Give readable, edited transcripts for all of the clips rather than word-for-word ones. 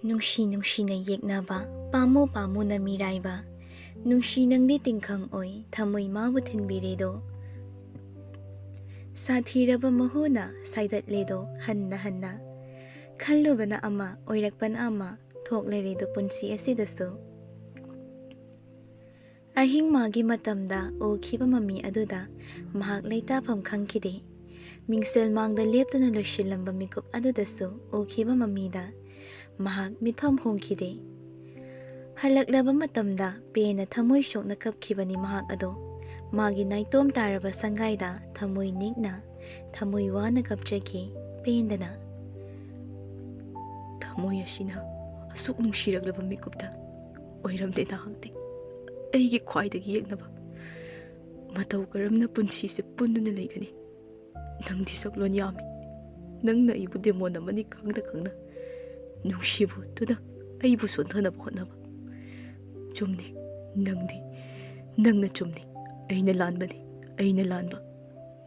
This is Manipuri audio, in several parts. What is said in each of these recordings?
Nungshi nungshina yeknaba, pamu pamuna miraiba. Nungshi nangdi tingkhang oi, thamoi mabu thinbiredo. Sathiraba mahuna saidatledo hanna hanna. Khallubana ama oirakpan ama thokleredo punsi asidasu. Ahing magi matamda okhiba mami aduda mahak leitafam khangkide. Mingsel mangda leptuna loshilamba mikup adudasu okhiba mamida mahak mitpham hongkhide. Halaklaba matamda pena thamoi shokna kapkhibani mahak ado. Magi naitom taraba sangaida thamoi nikna thamoi wana kapchaki pendana. Thamoi asina asuk nungshiraglaba mikupta oiramde na hangte. Aigi khwaidagi yeknaba matau karamna punsise punnuna leigani. Nangdi saklon yami. Nangna ibu demon amani khangda khangna. Nungsibu tuna aibu sonthanaba hotnaba. Chumni nangna chumni. Aina lanbani. Aina lanba.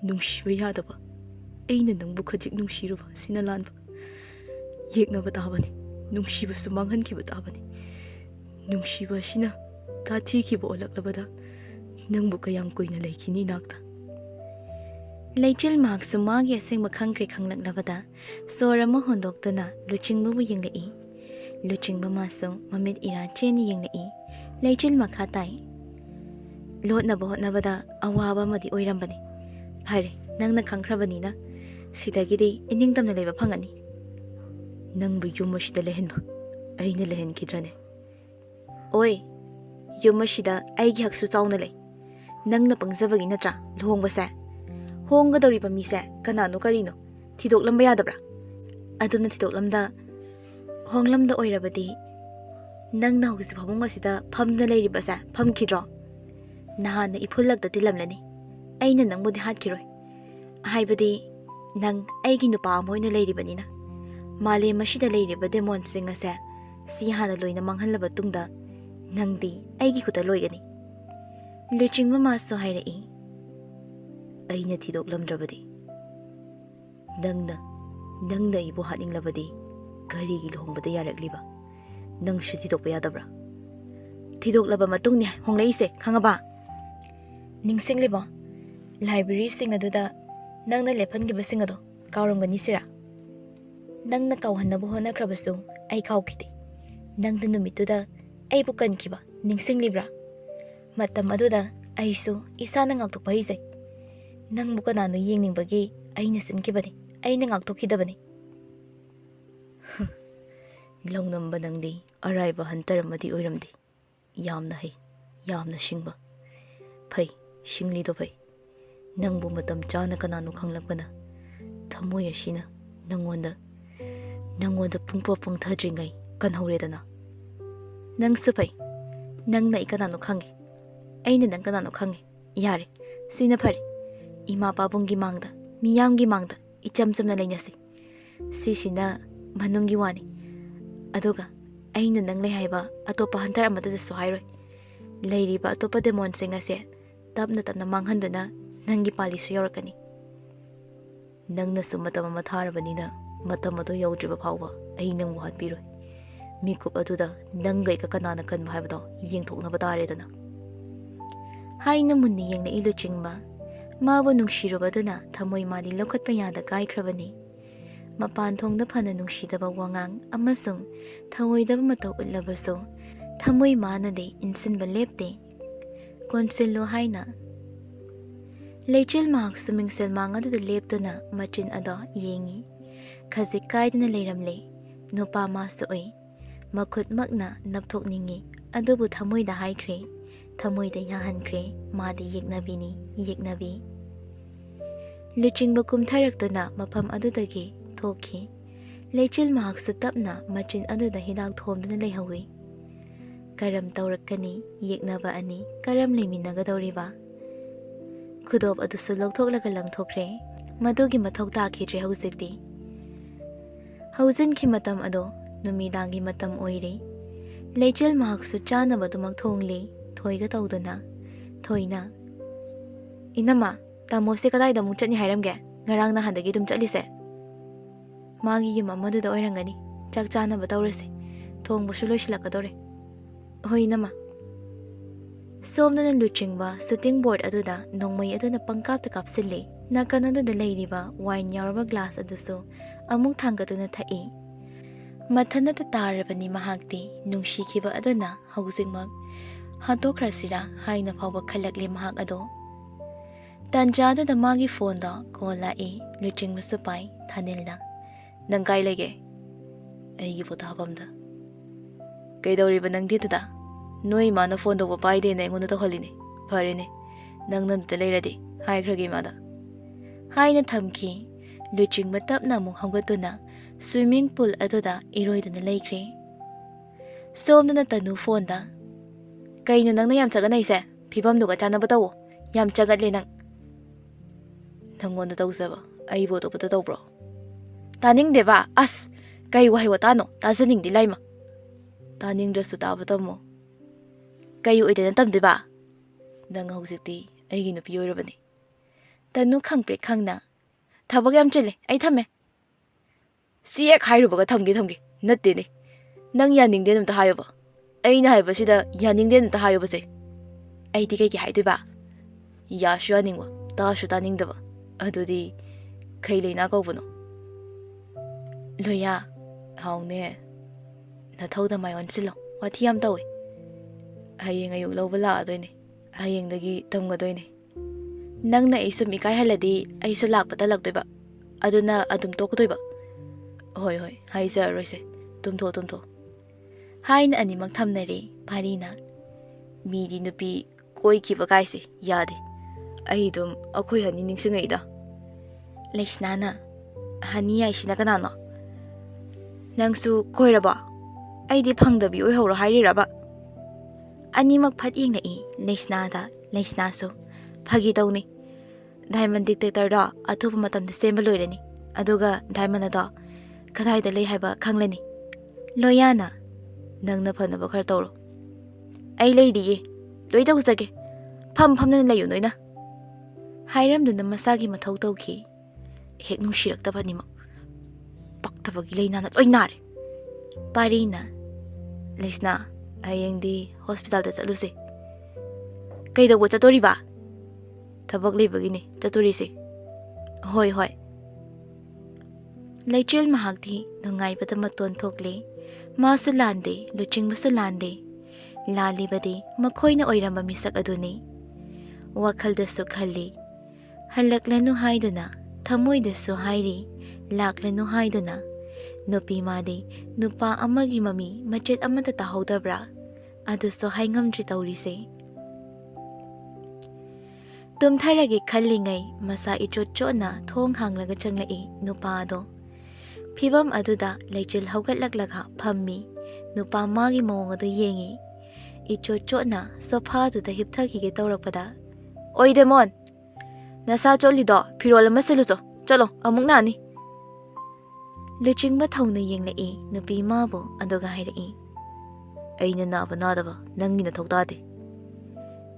Nungsiba yadaba. Aina nangbu khajik nungsiruba sina lanba. Yeknaba tabani. Nungsiba su manghankiba tabani. Nungsiba sina tathikhiba olaklabada nangbu kayam koina leikini nakta. Leichil mahak sumagi asengba khangkre khanglaklabada sorama hondoktuna luchingbabu yenglei. Luchingba masung mamit ira cheni yenglei. Leichil makhatai. Lotnaba hotnabada awaba madi oirambani. Phare nangna khangkhrabani na sidagidi iningtamna leiba phangani. Nangbu yumashida lehenba aina lehenkidrane. Oi yumashida aigi haksu chauna lei. Nangna pangjabagi natra luhongbasa. Honggadoriba mise kanano karino thidoklambe yadabra. Adumna thidoklamda honglamda oirabadi nangna hogsi phamung asida phamna leiribasa phamkhidro. Nahana iphulakda tilamlani. Aina nangbudi hatkiroi. Haibadi nang aigi nupa amoina leiribanina. Male masida leiriba demon singase si hana loina manghanlaba tungda nangdi aigi kuta loigani. Luchingba maso hairai. Aina thidoklamdrabadi nangna ibu haninglabadi karigi luhongbada yarakliba nangsu thidokpa yadabra. Thidoklaba matungni hongleise khangaba. Ningsingliba library sing aduda nangna lephangiba sing ado kawramgani sira. Nangna kawhannabu honakrabasu ai kawkhide. Nangna numituda aibu kankhiba ningsinglibra. Matam aduda aisu isana ngakthokpa hijai. Nangbu kanano yengingbagi aina sinkibani aina ngaktokhidabani. Launamba nangdi araiba hantaramadi oiramdi. Yamna hai yamna shingba. Phai shinglido phai. Nangbu matam chana kanano khanglakpana. Thamoi asina nangwanda pungpa pungthadringai kanhauredana. Nangsu phai nangna ikanano khange. Aina nang kanano khange. Yare sina phare. Ima pabunggi mangda miyamgi mangda ichamchamna leinasi. Sisina manunggi wani. Aduga aina nang lehaiba atopa hantar amadada sohairoi. Leiriba atopa demon singase tapna manghanduna nangi palisu yorakani. Nangna sumatama matharabanina matamado yaudriba phawba ai nangbu hatpiroi. Mikup aduda nangai ka kanana kanba haibado yengthoknaba taredana. Haina munni yengna iluchingba mabu nungshirubaduna thamoi madi lokhatpa yada kaikhrabani. Mapan thongda phana nungshidaba wangang amasung thawoidaba matau ullabasu thamoi manade insinba lepte. Konsillo haina. Leichil mahak sumingsel mangaduda leptuna machin ada yengi. Khazik kaidana leiramle nupa masu oi. Makhut makna napthokningi adubu thamoida haikre. Thamoida yahankre madi yeknabi. Luchingba kumtharaktuna mapam adudagi thokhi. Leichil mahak sutapna machin aduda hidak thomduna leihawi. Karam taurakani yeknaba ani karam leiminagadoriba. Khudop adusu lawthoklaga langthokre. Madugi mathok takhidre hauzikti. Hauzin ki matam ado numidangi matam oire. Leichil mahak su chanaba dumak thongli. Thoiga tawduna thoina. Inama tamose kadai da mu chani hairamge ngarang na handagi dum chalise. Magi yum amaduda oirangani chak chana ba tawrase. thongbusu loisilakadore. Hoi nama. Somdana luchingba shooting board aduda nongmai aduna pangkapta kapsili nakan aduda leiriba wine yauraba glass adusu amung thangatuna thai. Mathanata tarabani mahakti nungshikhiba aduna haujingmak hatokrasira haina phawba khalakle mahak ado. Tanja da magi phone da call lae luchingba supai thanilna. Nang kai lege? Aigi pothabamda. Kaidawriba nang dituda? Noi mana phone do pai de na ngona to holini. Pharene. Nang nan de leiradi. Hai khragi mada. Hai na thamki. Luchingba tapna mu hawgatuna swimming pool aduda iroiduna leikre. Somdana tanu phone da. Kaino nang na yam chagana ise. Phibam duga chanaba tawo. Yam chagatle nang. Nangona tawsaba. Ai bo to pata tawbro. Taning deba as kai wahi watano tazaning di laima. Taning drasu tabatamo. Kai uidena tamdeba. Nang haujikti aigi nupi oirabani. Tanu khangpre khangna. Thabag yam chile ai thame. Siye khairubaga thamgi natte ne. Nang yaning denum ta hayoba. Aina haiba sida yaning denum ta hayoba se. Ai di kai ki haiduba. Ya shu aningwa ta shu taningdaba. Adudi kai leina kawbano. Loya, haune, na thauda mai onsilo, wathi yam tawi. Hayeng ayuk lawba laadoyne, hayeng dagi tamgadoyne. Nangna isum ikai haladi, aisu lakpata lagdoyba. Aduna adum tokdoyba. Hoi, haija roise, tumtho. Haina animak thamnari, parina. Midi nupi koi kiba kaisi, yadi. Aidum akoi hani ningsingaida. Leisnana, hani aishina kanano. Nangsu koiraba. Aidi phangdabi oihora hairaba. Animak phat yenglai leisnada leisnasu phagi tawni. Diamond dictator da athupa matamda semba loirani. Aduga diamond da kadai da lei haiba khanglani. Loinana nangna phanaba khar tawro. Ai leiriye loi tawjage. Phamna layu noina. Hairamduna masagi mathau tawki. Hek nungsirakta banima. Paktabagi loinana loinare. Parina. Leisna. Ayeng di hospital da chaluse. Kaidawa chatoriba. Thabak leibagini chatorise. Hoi. Leichil mahagdi nungai bata maton thokle. Masu lande, luching masu lande. Lali bade makoy na oiramba misak aduni. Wakal da su khali. Halaklanu haiduna. Thamoy da su hairi. Laklanu haiduna. Nupi made, nupa amagi mami machet amata tahodabra. Aduso haingamdri taurise. Tumtharagi khallingai masa ichotchona thong hanglaga changlai nupa ado. Phibam aduda leichil haugatlakha phammi. Nupa magi mawong adu yengi. Ichotchona sofa aduda hipthakige tawrakpada. Oi demon. Nasa cholido phirol ama selucho. Chalo amuk nani. Luchingba thawna yenglai nupi mabo aduga hairai. Aina naba nadaba nangina thawdade.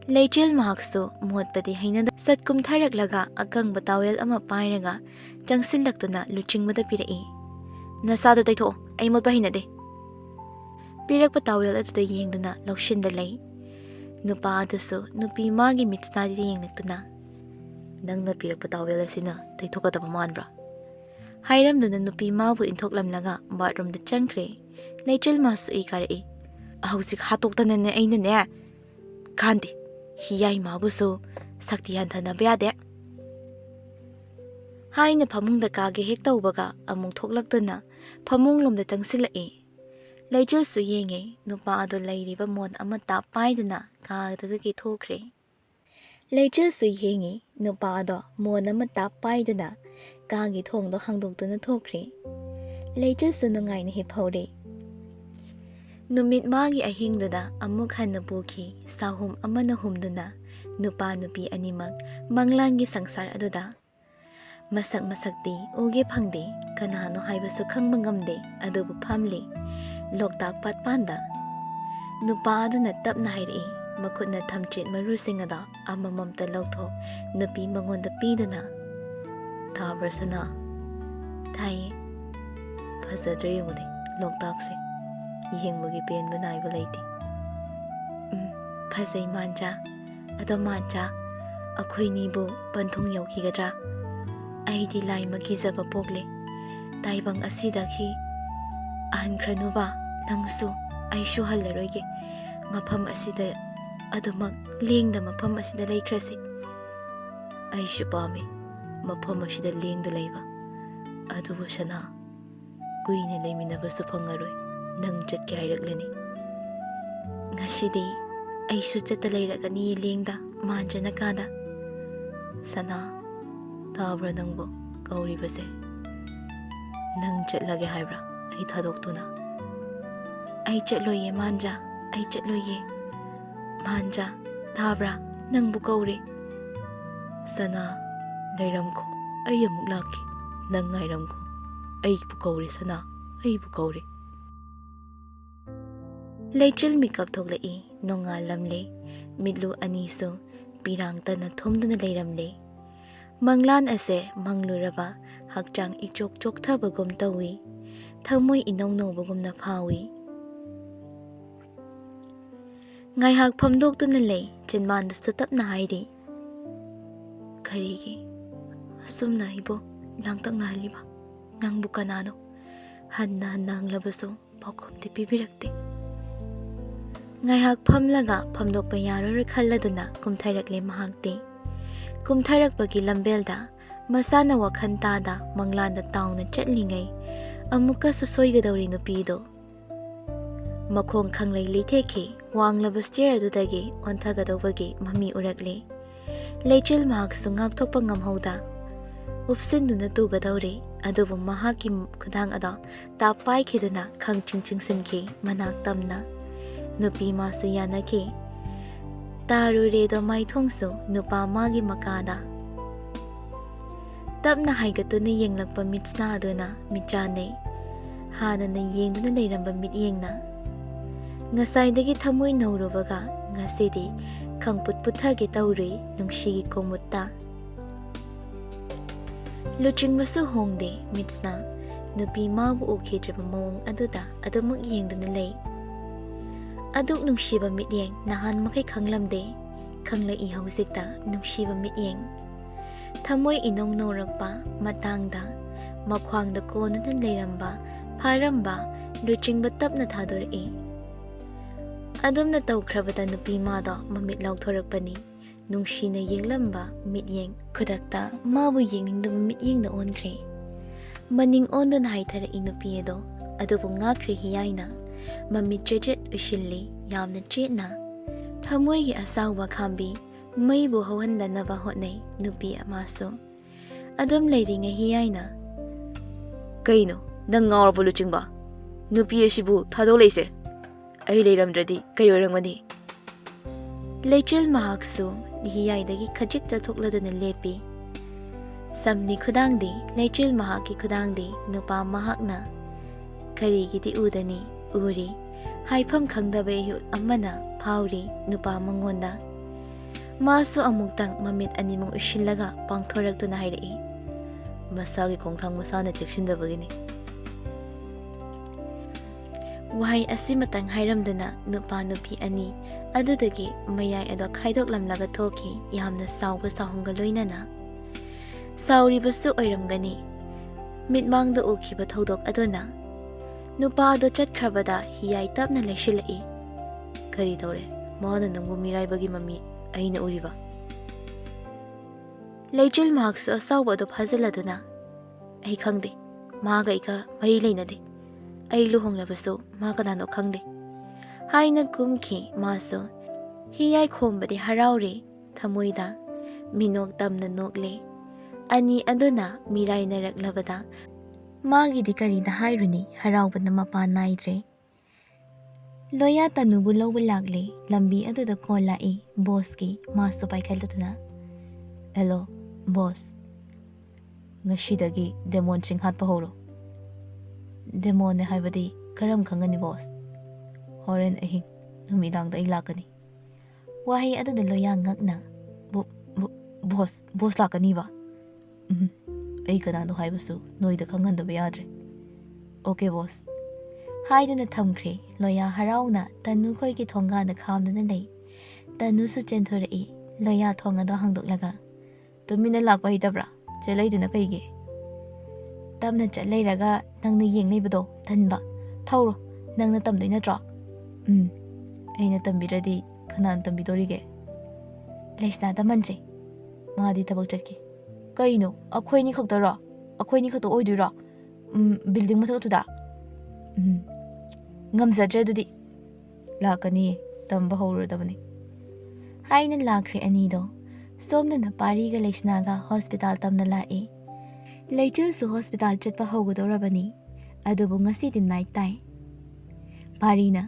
Leichil mahaksu motpadi hainada satkum tharaklaga akangba tawel ama pairaga changsillaktuna luchingmada pirai. Nasado taitho ai motpa hinade. Pirakpa tawel aduda yengduna lawshinda lei. Nupa adusu nupi magi mitsnadi yenglaktuna. Nangna pirakpa tawel asina taithokadaba manbra. Hairamduna nupi mabu inthoklamlaga bathroom da changkre. Leichil masu ikarai. Haujik hatoktanane ainane. Kandi. Hiyai mabusu sakti hanthana bayade. Haina phamungda kage hek tawbaga amung thoklaktuna phamunglomda changsilai. Leichil su yenge nupa adu leiriba mon amatta paiduna kaadagi thokre. Leichil su yenge nupa adu mon amatta paiduna kagi thongdo hangdoktuna thokre. Leichil su nungaina hiphore. Numit magi ahingduda amuk hanna buki sahum amana humduna nupa nupi animak manglangi sangsar aduda. Masak-masakdi uge phangde kanano haibasu khangba ngamde adubu phamli loktak patpanda. Nupa aduna tapna hairi makutna thamchit marusingada amamamta lawthok nupi mangonda piduna. Thabarsana. Thai. Phajadre yungode loktakse. yengbagi penba naiba leite. Fazai manja, ado manja, akhoi nibu panthung yaukigadra. Aidi lai makizaba pogle, taibang asidaki ahankhranuba nangsu aishu hallaroige mafam asida adumak lengda mafam asida laikhrasi. Aishu pame mafam asida lengda laiba adubu sana kuine leiminabasu phangaroi nang chatke hairaklani. Ngasidi aishu chatta lairagani lengda manja nakada. Sana tabra nangbo kauribase nang chatlage haibra ai thadoktuna. Ai chatloye manja, ai chatloye manja, tabra nangbu kaure. Sana leiramko ai amuk laki nang ngairamko ai bu kaure. Sana ai bu kaure. Leichil mikap thoglai nonga lamle mitlu anisu pirang tana thomduna leiramle. Manglan ase mangluraba hakchang ichok chok thabagum tawi thamoi inong nobagumna phawi. Ngai hak phamdok tuna lei chenman da tapna hairi. Karigi asumna ibo langtak na haliba nangbu kanano hanna nanglabaso pakom ti pibirakte. Ngai hak phamlaga phamdok pa yaror khalladuna kumthairakle mahakte. Kumthairakpagi lambelda masana wakhan tada manglanda tauna chatlingai amuka susoigadawri nupido. Makhong khanglai leithekhi wanglaba stair adudagi onthagadawbagi mami urakle. Leichil mahaksu ngakthokpa ngamhauda upsinduna tugadawri adubu mahaki khudang ada tapai khiduna khangchingchingsinki manak tamna. Nupi masu yanaki taru redo maithongsu nupa magi makada. Tapna haigatuna yenglakpa mitsna aduna mitchane hana na yengduna leiramba mityengna. Ngasaidagi thamoi naurubaga ngasidi khangput puthage tauri nungshigi komutta. Luchingbasu hongde mitsna nupi mabu ukhidraba mawong aduda adumuk yengduna lei. Aduk nungshiba mityeng nahan makai khanglamde khanglai hausikta nungshiba mityeng. Thamoi inong norakpa matangda makhwangda konuna leiramba pharamba luchingba tapna thadorei. Adumna tawkhrabada nupi mada mamit lauthorakpani nungshina yenglamba mityeng khudakta mabu yengningdaba mityengna onkhre. Maning onduna haithara inupi edo adubu ngakre hiyaina mamit chejet ushilli yamna chetna. Thamoigi asawba khambi maibu hawhandanaba hotnai nupi amasu. Adum leiringa hiyaina. Kaino nang ngawrabo luchingba nupi asibu thadok leise ai leiramdradi kai oirangmani. Leichil mahaksu hiyaidagi khajik tathokladuna lepi. Samni khudangdi leichil mahaki khudangdi nupa mahakna karigidi udani uri haifam khangdaba yu amana phauri nupa mangonda. Masu amuktang mamit animong ushillaga pangthoraktuna hairai. Masagi kongthang masana chekshindabagini. Wahai asimatang hairamduna nupa nupi ani adudagi mayai ado khaidoklamlaga thoki yamna sawba sahunga loinana. Sauribasu oiramgani mitmangda ukhiba thodok aduna nupa ado chatkrabada hiyai tapna leishilai. Kari tawre maana nangbu miraibagi mami aina uriba. Leichil mahaksu asawba ado phazaladuna ai khangde maga ika mari leinade ai luhonglabasu ma kanano khangde haina kumki masu hiyai khombadi harauri thamoida minok tamna nokle ani aduna mirai naraklabada magi dikari da hairuni haraubana mapa naidre. Loya tanubu lawba lagle lambi aduda kolai boski masu paikhalatuna. Hello boss. Ngashidagi demon sing hatpa horo. Demon ne haibadi karam khangani boss. Horen ahing numidangda ai lakani. Wahi aduda loya ngakna. Boss lakani ba. Ai kanano haibasu noida khangandaba yadre. Okay boss. ꯍꯥꯏꯗꯨꯅ ꯊꯝꯈ꯭ꯔꯦ ꯂꯣꯌꯥ ꯍꯔꯥꯎꯅ ꯇꯅꯨ ꯈꯣꯏꯒꯤ ꯊꯣꯡꯒꯥꯟꯗ ꯈꯥꯝꯗꯨꯅ ꯂꯩ ꯇꯅꯨꯁꯨ ꯆꯦꯟꯊꯣꯔꯛꯏ ꯂꯣꯌꯥ ꯊꯣꯡ ꯑꯗꯣ ꯍꯥꯡꯗꯣꯛꯂꯒ ꯇꯨꯃꯤꯟꯅ ꯂꯥꯛꯄ ꯍꯩꯇꯕ꯭ꯔꯥ ꯆꯦꯜꯂꯩꯗꯨꯅ ꯀꯩꯒꯤ ꯇꯞꯅ ꯆꯠ ꯂꯩꯔꯒ ꯅꯪꯅ ꯌꯦꯡ ꯂꯩꯕꯗꯣ ꯇꯟꯕ ꯊꯧꯔꯣ ꯅꯪꯅ ꯇꯝꯗꯣꯏ ꯅꯠꯇ꯭ꯔꯣ ꯑꯩꯅ ꯇꯝꯕꯤꯔꯗꯤ ꯀꯅꯥꯅ ꯇꯝꯕꯤꯗꯣꯔꯤꯒꯦ ꯂꯩꯁꯅꯥ ꯇꯝꯍꯟꯁꯦ ꯃꯥꯗꯤ ꯊꯕꯛ ꯆꯠꯈꯤ ꯀꯩꯅꯣ ꯑꯩꯈꯣꯏꯅꯤ ꯈꯛꯇꯔꯣ ꯑꯩꯈꯣꯏꯅꯤ ꯈꯛꯇ ꯑꯣꯏꯗꯣꯏꯔꯣ ꯕꯤꯜꯗꯤꯡ ꯃꯊꯛꯇꯨꯗ ꯉꯝꯖꯗ꯭ꯔꯦ ꯑꯗꯨꯗꯤ ꯂꯥꯛꯀꯅꯤ ꯇꯝꯕ ꯍꯧꯔꯨꯔꯗꯕꯅꯤ ꯍꯥꯏꯅ ꯂꯥꯛꯈ꯭ꯔꯦ ꯑꯅꯤꯗꯣ ꯁꯣꯝꯗꯅ ꯄꯥꯔꯤꯒ ꯂꯩꯁꯅꯥꯒ ꯍꯣꯁꯄꯤꯇꯥꯜ ꯇꯝꯅ ꯂꯥꯛꯏ ꯂꯩꯆꯜꯁꯨ ꯍꯣꯁꯄꯤꯇꯥꯜ ꯆꯠꯄ ꯍꯧꯒꯗꯧꯔꯕꯅꯤ ꯑꯗꯨꯕꯨ ꯉꯁꯤꯗꯤ ꯅꯥꯏꯠ ꯇꯥꯏ ꯄꯥꯔꯤꯅ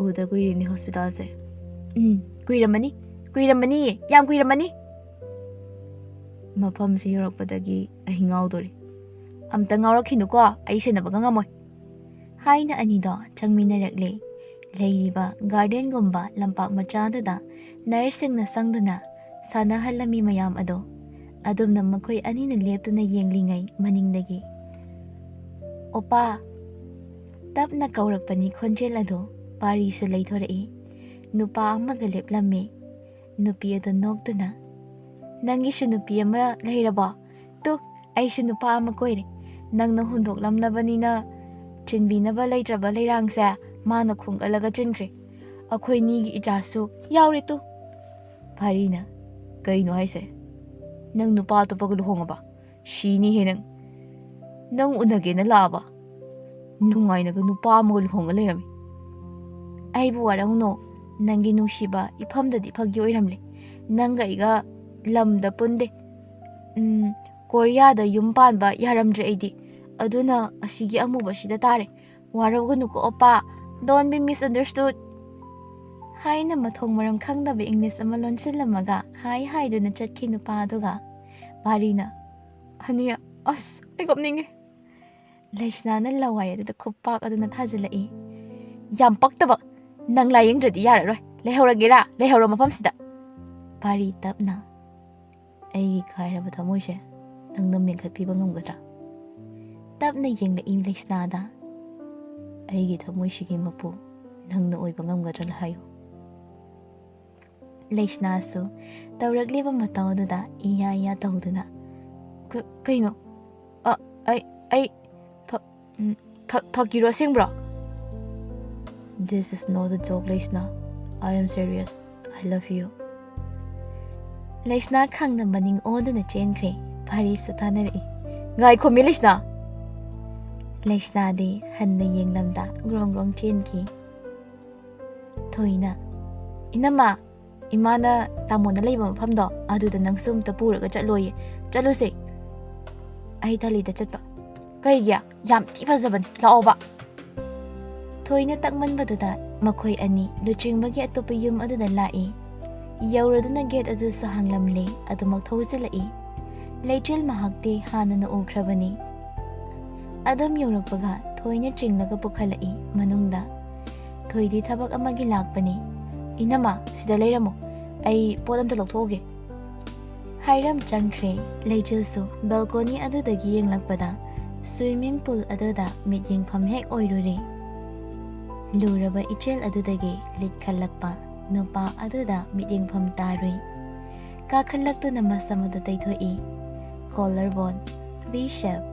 ꯎꯗ ꯀꯨꯏꯔꯤꯅꯤ ꯍꯣꯁꯄꯤꯇꯥꯜꯁꯦ ꯀꯨꯏꯔꯝꯃꯅꯤ ꯌꯥꯝ ꯀꯨꯏꯔꯝꯃꯅꯤ ꯃꯐꯝꯁꯤ ꯌꯧꯔꯛꯄꯗꯒꯤ ꯑꯩ ꯉꯥꯎꯗꯣꯔꯤ ꯑꯝꯇ ꯉꯥꯎꯔꯛꯈꯤꯅꯨꯀꯣ ꯑꯩ ꯁꯦꯟꯅꯕꯒ ꯉꯝꯃꯣꯏ ꯍꯥꯏꯅ ꯑꯅꯤꯗꯣ ꯆꯪꯃꯤꯟꯅꯔꯛꯂꯦ ꯂꯩꯔꯤꯕ ꯒꯥꯔꯗꯦꯟꯒꯨꯝꯕ ꯂꯝꯄꯥꯛ ꯃꯆꯥꯗꯨꯗ ꯅꯔꯁꯁꯤꯡꯅ ꯆꯪꯗꯨꯅ ꯁꯥꯟꯅꯍꯜꯂꯝꯃꯤ ꯃꯌꯥꯝ ꯑꯗꯣ ꯑꯗꯨꯝꯅ ꯃꯈꯣꯏ ꯑꯅꯤꯅ ꯂꯦꯞꯇꯨꯅ ꯌꯦꯡꯂꯤꯉꯩ ꯃꯅꯤꯡꯗꯒꯤ ꯑꯣꯄꯥ ꯇꯞꯅ ꯀꯧꯔꯛꯄꯅꯤ ꯈꯣꯟꯖꯦꯜ ꯑꯗꯣ ꯄꯥꯔꯤꯁꯨ ꯂꯩꯊꯣꯔꯛꯏ ꯅꯨꯄꯥ ꯑꯃꯒ ꯂꯦꯞꯂꯝꯃꯤ ꯅꯨꯄꯤ ꯑꯗꯨ ꯅꯣꯛꯇꯨꯅ ꯅꯪꯒꯤꯁꯨ ꯅꯨꯄꯤ ꯑꯃ ꯂꯩꯔꯕꯣ ꯇꯨ ꯑꯩꯁꯨ ꯅꯨꯄꯥ ꯑꯃ ꯀꯣꯏꯔꯦ ꯅꯪꯅ ꯍꯨꯟꯗꯣꯛꯂꯝꯂꯕꯅꯤꯅ ꯆꯤꯟꯕꯤꯅꯕ ꯂꯩꯇ꯭ꯔꯕ ꯂꯩꯔꯥꯡꯁꯦ ꯃꯥꯅ ꯈꯨꯡꯒꯠꯂꯒ ꯆꯤꯟꯈ꯭ꯔꯦ ꯑꯩꯈꯣꯏꯅꯤꯒꯤ ꯏꯆꯥꯁꯨ ꯌꯥꯎꯔꯦ ꯇꯨ ꯄꯥꯔꯤꯅ ꯀꯩꯅꯣ ꯍꯥꯏꯁꯦ ꯅꯪ ꯅꯨꯄꯥ ꯑꯇꯣꯞꯄꯒ ꯂꯨꯍꯣꯡꯉꯕ ꯁꯤꯅꯤꯍꯦ ꯅꯪ ꯎꯅꯒꯦꯅ ꯂꯥꯛꯑꯕ ꯅꯨꯡꯉꯥꯏꯅꯒ ꯅꯨꯄꯥ ꯑꯃꯒ ꯂꯨꯍꯣꯡꯉ ꯂꯩꯔꯝꯃꯤ ꯑꯩꯕꯨ ꯋꯥꯔꯧꯅꯣ ꯅꯪꯒꯤ ꯅꯨꯡꯁꯤꯕ ꯏꯐꯝꯗꯗꯤ ꯐꯒꯤ ꯑꯣꯏꯔꯝꯂꯦ ꯅꯪꯒ ꯑꯩꯒ ꯂꯝꯗ ꯄꯨꯟꯗꯦ ꯀꯣꯔꯤꯌꯥꯗ ꯌꯨꯝ ꯄꯥꯟꯕ ꯌꯥꯔꯝꯗ꯭ꯔꯦ ꯑꯩꯗꯤ ꯑꯗꯨꯅ ꯑꯁꯤꯒꯤ ꯑꯃꯨꯕꯁꯤꯗ ꯇꯥꯔꯦ ꯋꯥꯔꯧꯒꯅꯨꯀꯣ ꯑꯣꯄꯥ ꯗꯣꯟ ꯕꯤ ꯃꯤꯁꯑꯟꯗꯔꯁꯇꯨꯠ ꯍꯥꯏꯅ ꯃꯊꯣꯡ ꯃꯔꯝ ꯈꯪꯗꯕ ꯏꯪꯂꯤꯁ ꯑꯃ ꯂꯣꯟꯁꯤꯜꯂꯝꯃꯒ ꯍꯥꯏꯗꯨꯅ ꯆꯠꯈꯤ ꯅꯨꯄꯥ ꯑꯗꯨꯒ ꯄꯥꯔꯤꯅ ꯍꯅꯤꯌꯥ ꯑꯁ ꯑꯩ ꯀꯞꯅꯤꯡꯉꯦ ꯂꯩꯁꯅꯥꯅ ꯂꯋꯥꯏ ꯑꯗꯨꯗ ꯈꯨꯞꯄꯥꯛ ꯑꯗꯨꯅ ꯊꯥꯖꯤꯜꯂꯛꯏ ꯌꯥꯝ ꯄꯛꯇꯕ ꯅꯪ ꯂꯥꯏꯌꯦꯡꯗ꯭ꯔꯗꯤ ꯌꯥꯔꯔꯣꯏ ꯂꯩꯍꯧꯔꯣ ꯃꯐꯝꯁꯤꯗ ꯄꯥꯔꯤ ꯇꯞꯅ ꯑꯩꯒꯤ ꯀꯥꯏꯔꯕ ꯊꯃꯣꯏꯁꯦ ꯅꯪꯅ ꯃꯦꯟꯈꯠꯄꯤꯕ ꯉꯝꯒꯗ꯭ꯔꯥ ꯇꯞꯅ ꯌꯦꯡꯂꯛꯏ ꯂꯩꯁꯅꯥꯗ ꯑꯩꯒꯤ ꯊꯃꯣꯏꯁꯤꯒꯤ ꯃꯄꯨ ꯅꯪꯅ ꯑꯣꯏꯕ ꯉꯝꯒꯗ꯭ꯔꯥ ꯍꯥꯏꯌꯨ ꯂꯩꯁꯅꯥꯁꯨ ꯇꯧꯔꯛꯂꯤꯕ ꯃꯇꯧ ꯑꯗꯨꯗ ꯏꯌꯥ ꯏꯌꯥ ꯇꯧꯗꯨꯅ ꯀꯩꯅꯣ ꯑꯩ ꯐꯀꯤꯔꯣ ꯑꯁꯦꯡꯕ꯭ꯔꯣ This is not a joke, Leisna. I am serious. I love you. Leisna khangna maning oduna chenkre. Parisu thanarei. Ngai khomi Leisna. Leisna di hanna yenglamda grong chenki. Thoina. Inama. Imana tamona leiba mafamdo aduda nang sumta puraga chatloye. Chatluse. Ai talida chatpa. Kaigya yam ti fajaban laoba. Thoina takmanbaduda makhoi ani luchingmagi atopa yum aduda lai yauraduna gate adu sahanglamle adumak thozilai leichil mahakti hanana ukhrabani adum yaurakpaga thoina chinglaga pukhalai manungda thoidi thabak amagi lakpani inama sida leiramo ai podam ta lokthoge hairam changkhre leichilsu balcony adudagi yenglakpada swimming pool aduda meeting pham hek oirure Luraba ichel adudagi lit khalakpa nupa aduda mitingpham tarui ka khalaktu namasamada taithoi collarbone V-shape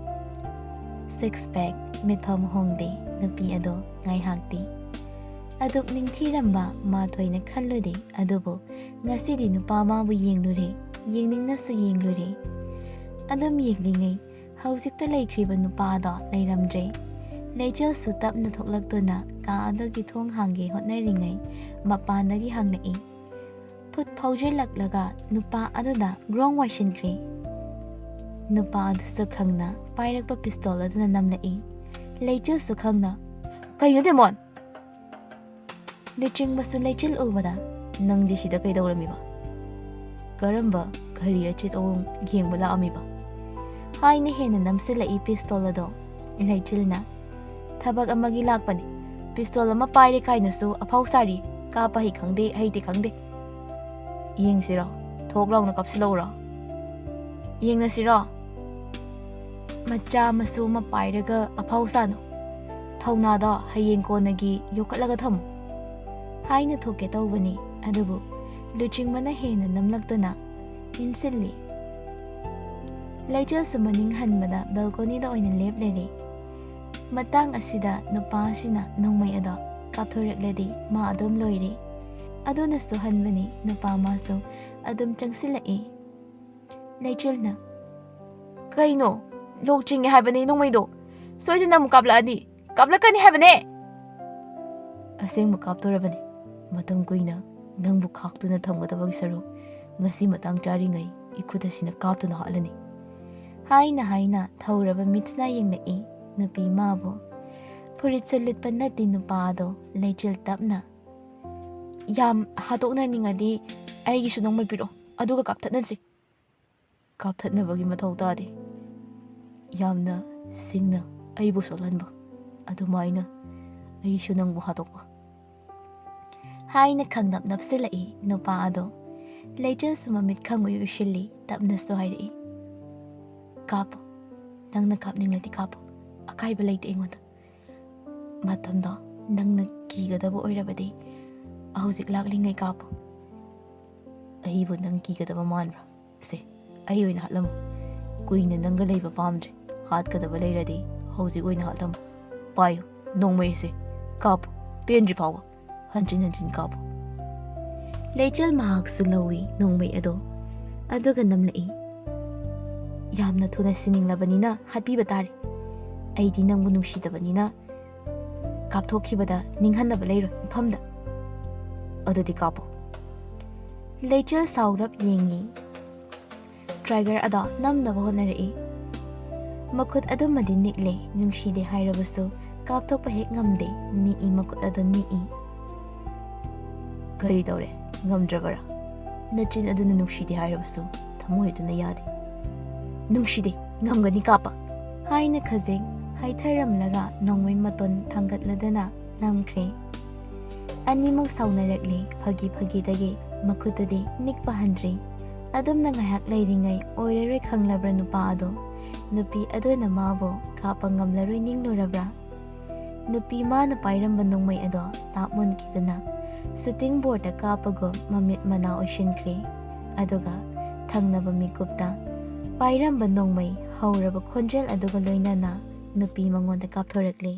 six pack mitpham hongde nupi ado ngai hakti aduk ningthiramba ma thoina khallude adubu ngasidi nupa ma bu yenglure yengningnasu yenglure adum yenglingai haujikta laikhriba nupa da leiramdre Leichel su tapna thoklaktuna ka adogi thong hange hotnairingai mapandagi hanglai phut phaujilaklaga nupa aduda grong waishinkri nupa adusu khangna pairakpa pistol aduna namlai Leichel su khangna kayo demon Liching basu Leichel ubada nangdi sida kaidawramiba karamba kari achit awung yengba laamiba haina hena namsilai pistol ado Leichelna Thabak amagi lakpani pistol ama paire kainasu aphau sari ka pa hi khangde haiti khangde yengsira thoklawna kapsilawra yengnasira macha masu ma pairaga aphau sano ꯊꯧꯅꯥꯗꯣ ꯍꯌꯦꯡ ꯀꯣꯟꯅꯒꯤ ꯌꯣꯛꯈꯠꯂꯒ ꯊꯝꯃꯨ ꯍꯥꯏꯅ ꯊꯣꯛꯀꯦ ꯇꯧꯕꯅꯤ ꯑꯗꯨꯕꯨ ꯂꯨꯆꯤꯡꯕꯅ ꯍꯦꯟꯅ ꯅꯝꯂꯛꯇꯨꯅ ꯏꯟꯁꯤꯜꯂꯤ ꯂꯩꯆꯜꯁꯨ ꯃꯅꯤꯡ ꯍꯟꯕꯗ ꯕꯦꯜꯀꯣꯅꯤꯗ ꯑꯣꯏꯅ ꯂꯦꯞ ꯂꯩꯔꯤ ꯃꯇꯥꯡ ꯑꯁꯤꯗ ꯅꯨꯄꯥ ꯑꯁꯤꯅ ꯅꯣꯡꯃꯩ ꯑꯗꯣ ꯀꯥꯞꯊꯣꯔꯛꯂꯗꯤ ꯃꯥ ꯑꯗꯨꯝ ꯂꯣꯏꯔꯤ ꯑꯗꯨꯅꯁꯨ ꯍꯟꯕꯅꯤ ꯅꯨꯄꯥ ꯑꯃꯁꯨ ꯑꯗꯨꯝ ꯆꯪꯁꯤꯜꯂꯛꯏ ꯂꯩꯆꯜꯅ ꯀꯩꯅꯣ ꯂꯣꯛ ꯆꯤꯡꯉꯦ ꯍꯥꯏꯕꯅꯦ ꯅꯣꯡꯃꯩꯗꯣ ꯁꯣꯏꯗꯅ ꯑꯃꯨꯛ ꯀꯥꯞꯂꯛꯑꯗꯤ ꯀꯥꯞꯂꯛꯀꯅꯤ ꯍꯥꯏꯕꯅꯦ ꯑꯁꯦꯡꯕ ꯀꯥꯞꯇꯣꯔꯕꯅꯤ ꯃꯇꯝ ꯀꯨꯏꯅ ꯅꯪꯕꯨ ꯈꯥꯛꯇꯨꯅ ꯊꯝꯒꯗꯕꯒꯤ ꯁꯔꯨꯛ ꯉꯁꯤ ꯃꯇꯥꯡ ꯆꯥꯔꯤꯉꯩ ꯏꯈꯨꯠ ꯑꯁꯤꯅ ꯀꯥꯞꯇꯨꯅ ꯍꯥꯠꯂꯅꯤ ꯍꯥꯏꯅ ꯊꯧꯔꯕ ꯃꯤꯠꯁꯅ ꯌꯦꯡꯂꯛꯏ ꯅꯨꯄꯤ ꯃꯥꯕꯨ ꯐꯨꯔꯤꯠꯁꯨ ꯂꯤꯠꯄ ꯅꯠꯇꯦ ꯅꯨꯄꯥ ꯑꯗꯣ ꯂꯩꯆꯤꯜ ꯇꯞꯅ ꯌꯥꯝ ꯍꯥꯠꯇꯣꯛꯅꯅꯤꯡꯉꯗꯤ ꯑꯩꯒꯤꯁꯨ ꯅꯣꯡꯃꯩ ꯄꯤꯔꯛꯑꯣ ꯑꯗꯨꯒ ꯀꯥꯞꯊꯠꯅꯁꯤ ꯀꯥꯞꯊꯠꯅꯕꯒꯤ ꯃꯊꯧ ꯇꯥꯗꯦ ꯌꯥꯝꯅ ꯁꯤꯡꯅ ꯑꯩꯕꯨ ꯁꯣꯛꯍꯟꯕ ꯑꯗꯨꯃꯥꯏꯅ ꯑꯩꯁꯨ ꯅꯪꯕꯨ ꯍꯥꯠꯇꯣꯛꯄ ꯍꯥꯏꯅ ꯈꯪꯅꯞ ꯅꯞꯁꯤꯜꯂꯛꯏ ꯅꯨꯄꯥ ꯑꯗꯣ ꯂꯩꯆꯜꯁꯨ ꯃꯃꯤꯠ ꯈꯪꯎꯏ ꯎꯏꯁꯤꯜꯂꯤ ꯇꯞꯅꯁꯨ ꯍꯥꯏꯔꯛꯏ ꯀꯥꯞꯄꯣ ꯅꯪꯅ ꯀꯥꯞꯅꯤꯡꯂꯗꯤ ꯀꯥꯞꯄꯣ ꯑꯀꯥꯏꯕ ꯂꯩꯇꯦ ꯑꯩꯉꯣꯟꯗ ꯃꯇꯝꯗꯣ ꯅꯪꯅ ꯀꯤꯒꯗꯕ ꯑꯣꯏꯔꯕꯗꯤ ꯍꯧꯖꯤꯛ ꯂꯥꯛꯂꯤꯉꯩ ꯀꯥꯞꯄꯣ ꯑꯩꯕꯨ ꯅꯪ ꯀꯤꯒꯗꯕ ꯃꯥꯟꯕ꯭ꯔꯥ ꯁꯦ ꯑꯩ ꯑꯣꯏꯅ ꯍꯥꯠꯂꯝꯃꯨ ꯀꯨꯏꯅ ꯅꯪꯒ ꯂꯩꯕ ꯄꯥꯝꯗ꯭ꯔꯦ ꯍꯥꯠꯀꯗꯕ ꯂꯩꯔꯗꯤ ꯍꯧꯖꯤꯛ ꯑꯣꯏꯅ ꯍꯥꯠꯂꯝꯃꯨ ꯄꯥꯏꯌꯨ ꯅꯣꯡꯃꯩ ꯑꯁꯦ ꯀꯥꯞꯄꯨ ꯄꯦꯟꯗ꯭ꯔꯤ ꯐꯥꯎꯕ ꯍꯟꯖꯤꯟ ꯍꯟꯖꯤꯟ ꯀꯥꯞꯄꯨ ꯂꯩꯆꯜ ꯃꯍꯥꯛꯁꯨ ꯂꯧꯏ ꯅꯣꯡꯃꯩ ꯑꯗꯣ ꯑꯗꯨꯒ ꯅꯝꯂꯛꯏ ꯌꯥꯝꯅ ꯊꯨꯅ ꯁꯤꯅꯤꯡꯂꯕꯅꯤꯅ ꯍꯥꯠꯄꯤꯕ ꯇꯥꯔꯦ ꯑꯩꯗꯤ ꯅꯪꯕꯨ ꯅꯨꯡꯁꯤꯗꯕꯅꯤꯅ ꯀꯥꯞꯊꯣꯛꯈꯤꯕꯗ ꯅꯤꯡꯍꯟꯅꯕ ꯂꯩꯔꯣꯏ ꯃꯐꯝꯗ ꯑꯗꯨꯗꯤ ꯀꯥꯞꯄꯨ ꯂꯩꯆꯜ ꯁꯥꯎꯔꯞ ꯌꯦꯡꯉꯤ ꯇ꯭ꯔꯥꯏꯒꯔ ꯑꯗꯣ ꯅꯝꯅꯕ ꯍꯣꯠꯅꯔꯛꯏ ꯃꯈꯨꯠ ꯑꯗꯨꯃꯗꯤ ꯅꯤꯛꯂꯦ ꯅꯨꯡꯁꯤꯗꯦ ꯍꯥꯏꯔꯕꯁꯨ ꯀꯥꯞꯊꯣꯛꯄ ꯍꯦꯛ ꯉꯝꯗꯦ ꯅꯤꯛꯏ ꯃꯈꯨꯠ ꯑꯗꯣ ꯅꯤꯛꯏ ꯀꯔꯤ ꯇꯧꯔꯦ ꯉꯝꯗ꯭ꯔꯕꯔꯥ ꯅꯆꯤꯟ ꯑꯗꯨꯅ ꯅꯨꯡꯁꯤꯗꯦ ꯍꯥꯏꯔꯕꯁꯨ ꯊꯃꯣꯏ ꯑꯗꯨꯅ ꯌꯥꯗꯦ ꯅꯨꯡꯁꯤꯗꯦ ꯉꯝꯒꯅꯤ ꯀꯥꯞꯄ ꯍꯥꯏꯅ ꯈꯖꯤꯛ ꯍꯥꯏꯊꯔꯝꯂꯒ ꯅꯣꯡꯃꯩ ꯃꯇꯣꯟ ꯊꯥꯡꯒꯠꯂꯗꯨꯅ ꯅꯝꯈ꯭ꯔꯦ ꯑꯅꯤꯃꯛ ꯁꯥꯎꯅꯔꯛꯂꯤ ꯐꯥꯒꯤꯗꯒꯤ ꯃꯈꯨꯠꯇꯨꯗꯤ ꯅꯤꯛꯄ ꯍꯟꯗ꯭ꯔꯤ ꯑꯗꯨꯝꯅ ꯉꯥꯏꯍꯥꯛ ꯂꯩꯔꯤꯉꯩ ꯑꯣꯏꯔꯔꯣꯏ ꯈꯪꯂꯕ꯭ꯔꯥ ꯅꯨꯄꯥ ꯑꯗꯣ ꯅꯨꯄꯤ ꯑꯗꯨꯅ ꯃꯥꯕꯨ ꯀꯥꯞꯄ ꯉꯝꯂꯔꯣꯏ ꯅꯤꯡꯂꯨꯔꯕ꯭ꯔꯥ ꯅꯨꯄꯤ ꯃꯥꯅ ꯄꯥꯏꯔꯝꯕ ꯅꯣꯡꯃꯩ ꯑꯗꯣ ꯇꯥꯞ ꯃꯨꯟꯈꯤꯗꯨꯅ ꯁꯨꯇꯤꯡ ꯕꯣꯔꯗ ꯀꯥꯞꯄꯒꯨꯝ ꯃꯃꯤꯠ ꯃꯅꯥ ꯑꯣꯏꯁꯤꯟꯈ꯭ꯔꯦ ꯑꯗꯨꯒ ꯊꯪꯅꯕ ꯃꯤꯀꯨꯞꯇ ꯄꯥꯏꯔꯝꯕ ꯅꯣꯡꯃꯩ ꯍꯧꯔꯕ ꯈꯣꯟꯖꯦꯜ ꯑꯗꯨꯒ ꯂꯣꯏꯅꯅ ꯅꯨꯄꯤ ꯃꯉꯣꯟꯗ ꯀꯥꯞꯊꯣꯔꯛꯂꯤ